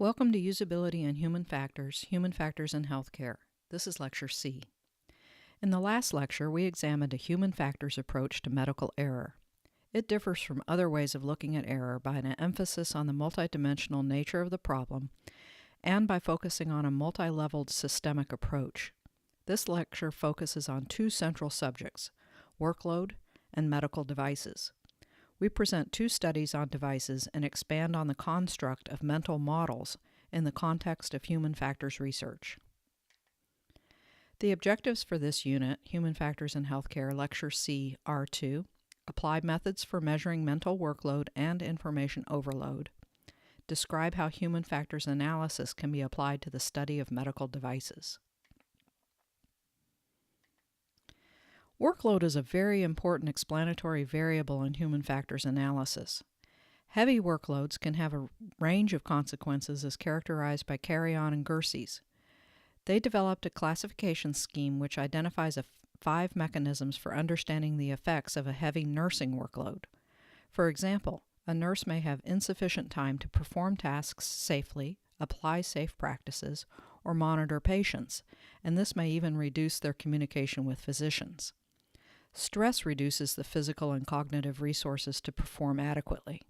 Welcome to Usability and Human Factors in Healthcare. This is Lecture C. In the last lecture, we examined a human factors approach to medical error. It differs from other ways of looking at error by an emphasis on the multidimensional nature of the problem and by focusing on a multi-leveled systemic approach. This lecture focuses on two central subjects, workload and medical devices. We present two studies on devices and expand on the construct of mental models in the context of human factors research. The objectives for this unit, Human Factors in Healthcare, Lecture C, are to apply methods for measuring mental workload and information overload, describe how human factors analysis can be applied to the study of medical devices. Workload is a very important explanatory variable in human factors analysis. Heavy workloads can have a range of consequences as characterized by Carrion and Gerses. They developed a classification scheme which identifies 5 mechanisms for understanding the effects of a heavy nursing workload. For example, a nurse may have insufficient time to perform tasks safely, apply safe practices, or monitor patients, and this may even reduce their communication with physicians. Stress reduces the physical and cognitive resources to perform adequately.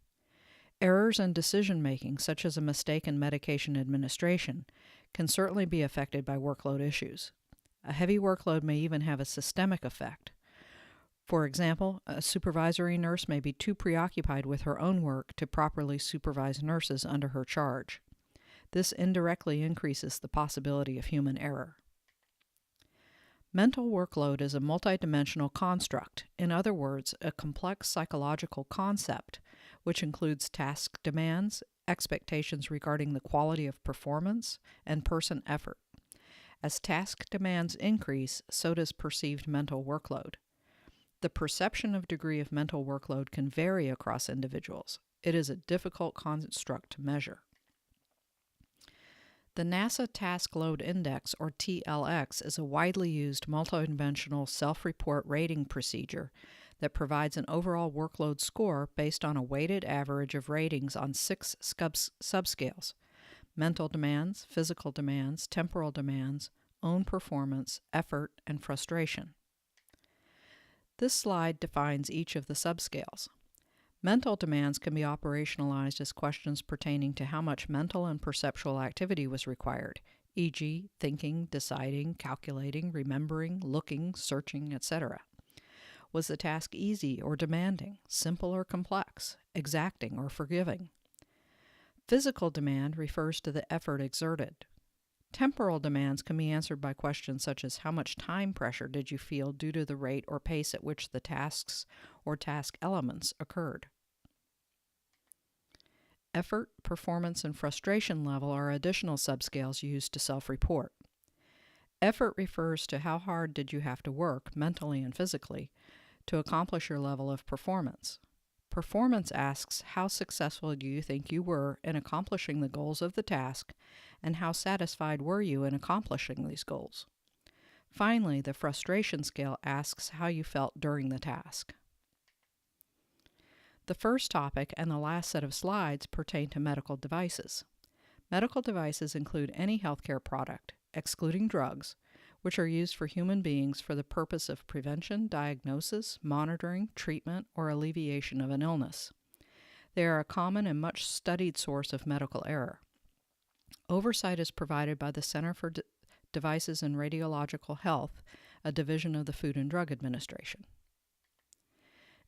Errors in decision-making, such as a mistake in medication administration, can certainly be affected by workload issues. A heavy workload may even have a systemic effect. For example, a supervisory nurse may be too preoccupied with her own work to properly supervise nurses under her charge. This indirectly increases the possibility of human error. Mental workload is a multidimensional construct, in other words, a complex psychological concept, which includes task demands, expectations regarding the quality of performance, and person effort. As task demands increase, so does perceived mental workload. The perception of degree of mental workload can vary across individuals. It is a difficult construct to measure. The NASA Task Load Index, or TLX, is a widely used multidimensional self-report rating procedure that provides an overall workload score based on a weighted average of ratings on 6 subscales: mental demands, physical demands, temporal demands, own performance, effort, and frustration. This slide defines each of the subscales. Mental demands can be operationalized as questions pertaining to how much mental and perceptual activity was required, e.g., thinking, deciding, calculating, remembering, looking, searching, etc. Was the task easy or demanding, simple or complex, exacting or forgiving? Physical demand refers to the effort exerted. Temporal demands can be answered by questions such as how much time pressure did you feel due to the rate or pace at which the tasks or task elements occurred. Effort, performance, and frustration level are additional subscales used to self-report. Effort refers to how hard did you have to work, mentally and physically, to accomplish your level of performance. Performance asks how successful do you think you were in accomplishing the goals of the task, and how satisfied were you in accomplishing these goals. Finally, the frustration scale asks how you felt during the task. The first topic and the last set of slides pertain to medical devices. Medical devices include any healthcare product, excluding drugs, which are used for human beings for the purpose of prevention, diagnosis, monitoring, treatment, or alleviation of an illness. They are a common and much studied source of medical error. Oversight is provided by the Center for Devices and Radiological Health, a division of the Food and Drug Administration.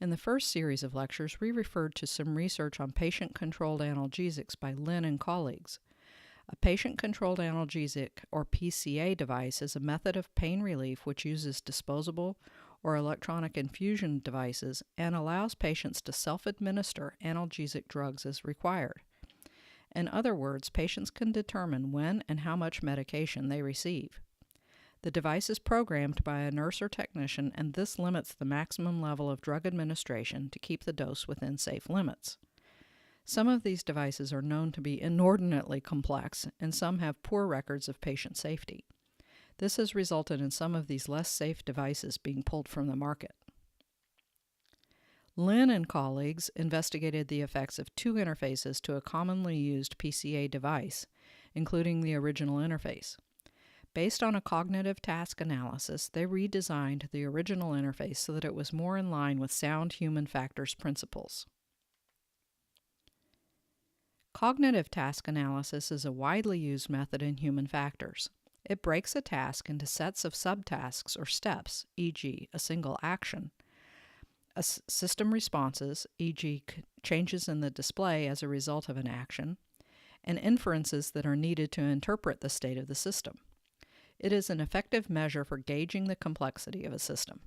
In the first series of lectures, we referred to some research on patient-controlled analgesics by Lin and colleagues. A patient-controlled analgesic, or PCA device, is a method of pain relief which uses disposable or electronic infusion devices and allows patients to self-administer analgesic drugs as required. In other words, patients can determine when and how much medication they receive. The device is programmed by a nurse or technician, and this limits the maximum level of drug administration to keep the dose within safe limits. Some of these devices are known to be inordinately complex, and some have poor records of patient safety. This has resulted in some of these less safe devices being pulled from the market. Lin and colleagues investigated the effects of two interfaces to a commonly used PCA device, including the original interface. Based on a cognitive task analysis, they redesigned the original interface so that it was more in line with sound human factors principles. Cognitive task analysis is a widely used method in human factors. It breaks a task into sets of subtasks or steps, e.g., a single action, system responses, e.g., changes in the display as a result of an action, and inferences that are needed to interpret the state of the system. It is an effective measure for gauging the complexity of a system.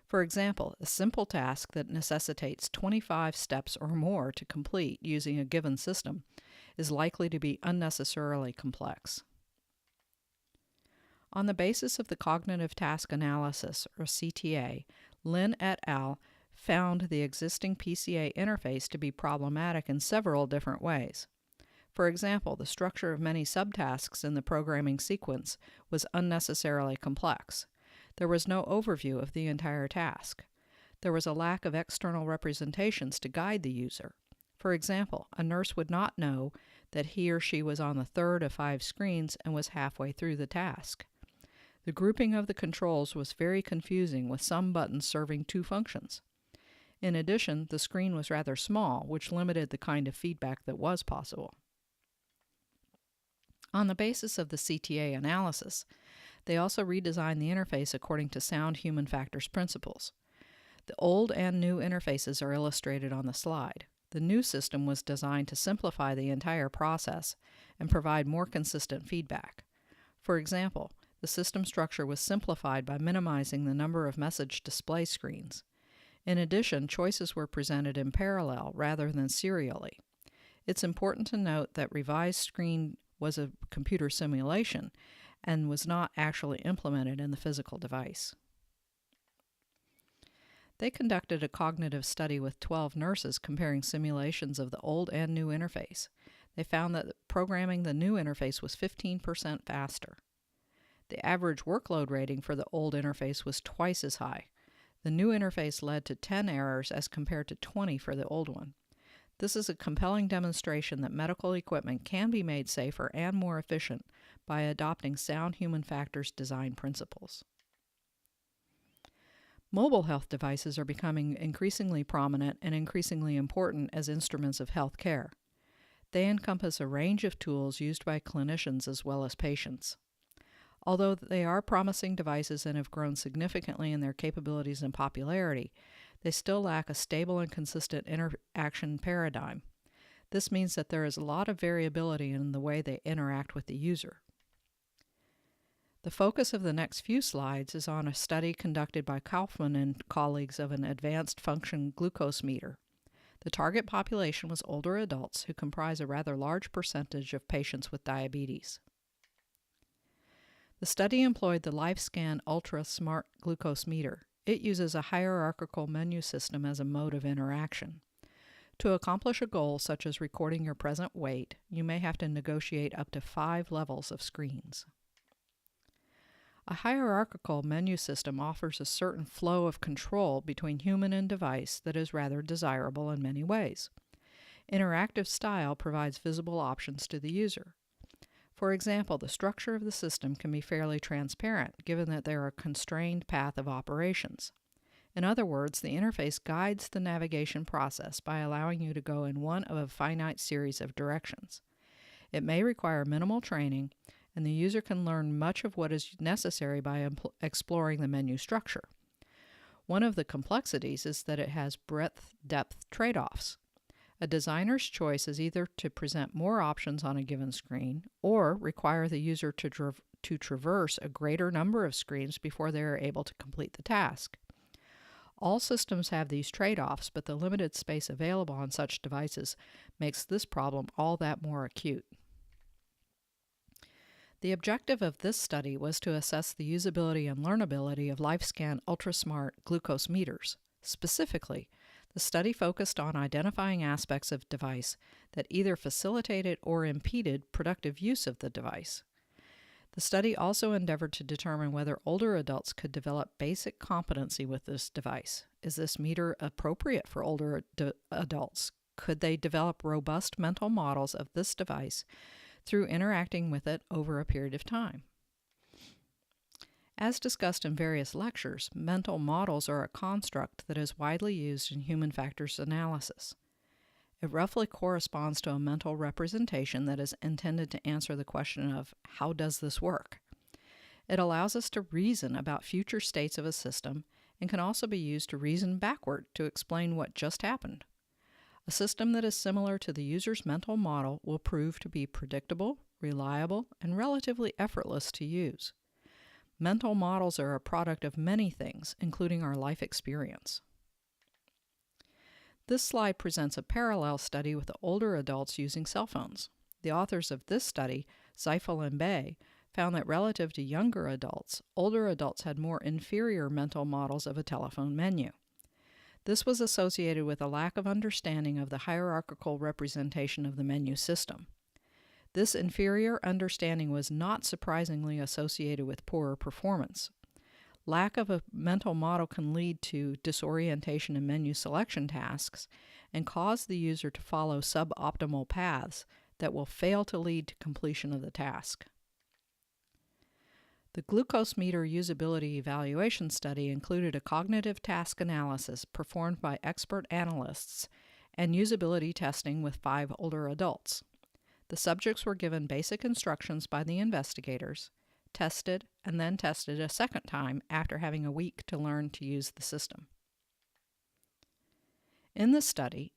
For example, a simple task that necessitates 25 steps or more to complete using a given system is likely to be unnecessarily complex. On the basis of the cognitive task analysis, or CTA, Lin et al. Found the existing PCA interface to be problematic in several different ways. For example, the structure of many subtasks in the programming sequence was unnecessarily complex. There was no overview of the entire task. There was a lack of external representations to guide the user. For example, a nurse would not know that he or she was on the third of 5 screens and was halfway through the task. The grouping of the controls was very confusing, with some buttons serving 2 functions. In addition, the screen was rather small, which limited the kind of feedback that was possible. On the basis of the CTA analysis, they also redesigned the interface according to sound human factors principles. The old and new interfaces are illustrated on the slide. The new system was designed to simplify the entire process and provide more consistent feedback. For example, the system structure was simplified by minimizing the number of message display screens. In addition, choices were presented in parallel rather than serially. It's important to note that revised screen was a computer simulation and was not actually implemented in the physical device. They conducted a cognitive study with 12 nurses comparing simulations of the old and new interface. They found that programming the new interface was 15% faster. The average workload rating for the old interface was twice as high. The new interface led to 10 errors as compared to 20 for the old one. This is a compelling demonstration that medical equipment can be made safer and more efficient by adopting sound human factors design principles. Mobile health devices are becoming increasingly prominent and increasingly important as instruments of health care. They encompass a range of tools used by clinicians as well as patients. Although they are promising devices and have grown significantly in their capabilities and popularity, they still lack a stable and consistent interaction paradigm. This means that there is a lot of variability in the way they interact with the user. The focus of the next few slides is on a study conducted by Kaufman and colleagues of an advanced function glucose meter. The target population was older adults who comprise a rather large percentage of patients with diabetes. The study employed the LifeScan Ultra Smart Glucose Meter. It uses a hierarchical menu system as a mode of interaction. To accomplish a goal such as recording your present weight, you may have to negotiate up to 5 levels of screens. A hierarchical menu system offers a certain flow of control between human and device that is rather desirable in many ways. Interactive style provides visible options to the user. For example, the structure of the system can be fairly transparent, given that there are a constrained path of operations. In other words, the interface guides the navigation process by allowing you to go in one of a finite series of directions. It may require minimal training, and the user can learn much of what is necessary by exploring the menu structure. One of the complexities is that it has breadth-depth trade-offs. A designer's choice is either to present more options on a given screen or require the user to traverse a greater number of screens before they are able to complete the task. All systems have these trade-offs, but the limited space available on such devices makes this problem all that more acute. The objective of this study was to assess the usability and learnability of LifeScan UltraSmart glucose meters. Specifically, the study focused on identifying aspects of device that either facilitated or impeded productive use of the device. The study also endeavored to determine whether older adults could develop basic competency with this device. Is this meter appropriate for older adults? Could they develop robust mental models of this device through interacting with it over a period of time? As discussed in various lectures, mental models are a construct that is widely used in human factors analysis. It roughly corresponds to a mental representation that is intended to answer the question of, how does this work? It allows us to reason about future states of a system and can also be used to reason backward to explain what just happened. A system that is similar to the user's mental model will prove to be predictable, reliable, and relatively effortless to use. Mental models are a product of many things, including our life experience. This slide presents a parallel study with older adults using cell phones. The authors of this study, Zeifel and Bay, found that relative to younger adults, older adults had more inferior mental models of a telephone menu. This was associated with a lack of understanding of the hierarchical representation of the menu system. This inferior understanding was not surprisingly associated with poorer performance. Lack of a mental model can lead to disorientation in menu selection tasks and cause the user to follow suboptimal paths that will fail to lead to completion of the task. The glucose meter usability evaluation study included a cognitive task analysis performed by expert analysts and usability testing with 5 older adults. The subjects were given basic instructions by the investigators, tested, and then tested a second time after having a week to learn to use the system. In this study,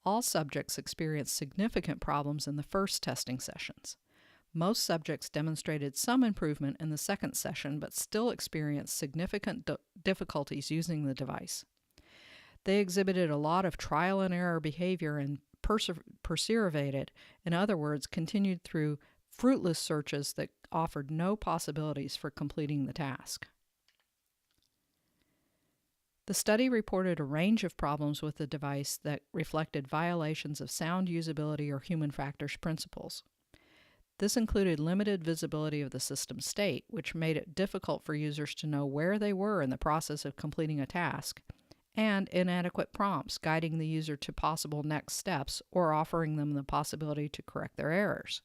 all subjects experienced significant problems in the first testing sessions. Most subjects demonstrated some improvement in the second session, but still experienced significant difficulties using the device. They exhibited a lot of trial and error behavior and perseverated, in other words, continued through fruitless searches that offered no possibilities for completing the task. The study reported a range of problems with the device that reflected violations of sound usability or human factors principles. This included limited visibility of the system state, which made it difficult for users to know where they were in the process of completing a task, and inadequate prompts guiding the user to possible next steps or offering them the possibility to correct their errors.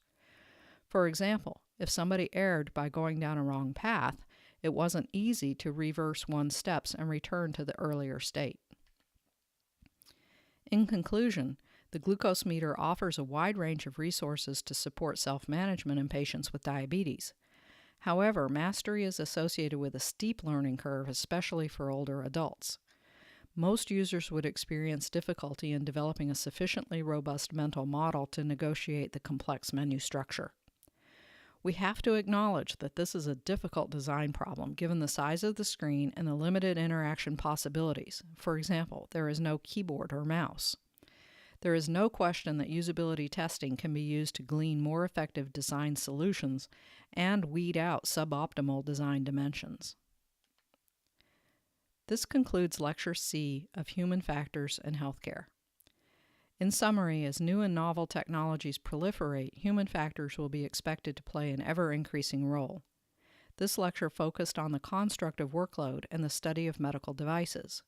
For example, if somebody erred by going down a wrong path, it wasn't easy to reverse one's steps and return to the earlier state. In conclusion, the glucose meter offers a wide range of resources to support self-management in patients with diabetes. However, mastery is associated with a steep learning curve, especially for older adults. Most users would experience difficulty in developing a sufficiently robust mental model to negotiate the complex menu structure. We have to acknowledge that this is a difficult design problem given the size of the screen and the limited interaction possibilities. For example, there is no keyboard or mouse. There is no question that usability testing can be used to glean more effective design solutions and weed out suboptimal design dimensions. This concludes Lecture C of Human Factors and Healthcare. In summary, as new and novel technologies proliferate, human factors will be expected to play an ever-increasing role. This lecture focused on the construct of workload and the study of medical devices.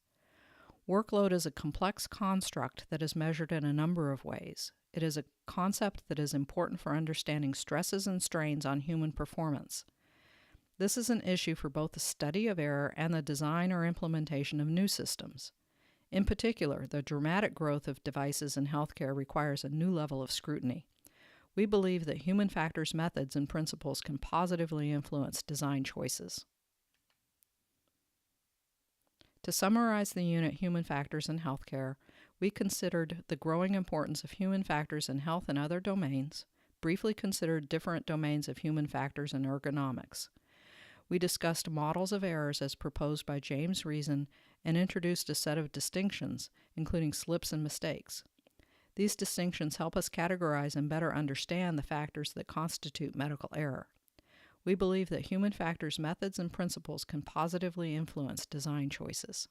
Workload is a complex construct that is measured in a number of ways. It is a concept that is important for understanding stresses and strains on human performance. This is an issue for both the study of error and the design or implementation of new systems. In particular, the dramatic growth of devices in healthcare requires a new level of scrutiny. We believe that human factors methods and principles can positively influence design choices. To summarize the unit Human Factors in Healthcare, we considered the growing importance of human factors in health and other domains, briefly considered different domains of human factors and ergonomics. We discussed models of errors as proposed by James Reason and introduced a set of distinctions, including slips and mistakes. These distinctions help us categorize and better understand the factors that constitute medical error. We believe that human factors methods and principles can positively influence design choices.